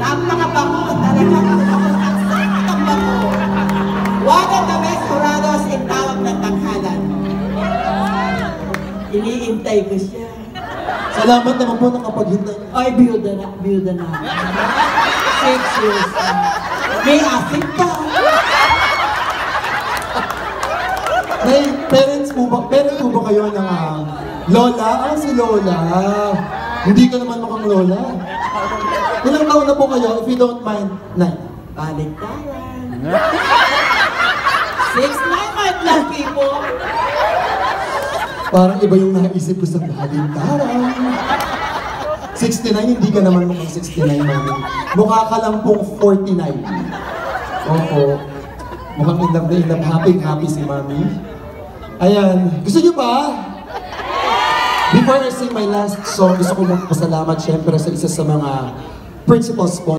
Napakabango talaga ang sakit ang bango. One of the best jurados in tawag ng tanghalan. Iniintay ko siya. Salamat naman po nakapaghintay. Ay, biyuda na. 6 years na. May asin pa. May parents po ba kayo ng lola? Si Lola. Hindi ka naman mukhang lola. Ilang taon na po kayo, if you don't mind? 9. Baliktaran. 6, 9 months lang, people. Parang iba yung naisip ko sa baliktaran. 69, hindi ka naman mukhang 69, mami. Mukha ka lang pong 49. Opo. Mukhang in love, happy si mami. Ayan. Gusto niyo ba? Before I sing my last song, gusto ko magpasalamat syempre sa isa sa mga principal sponsors.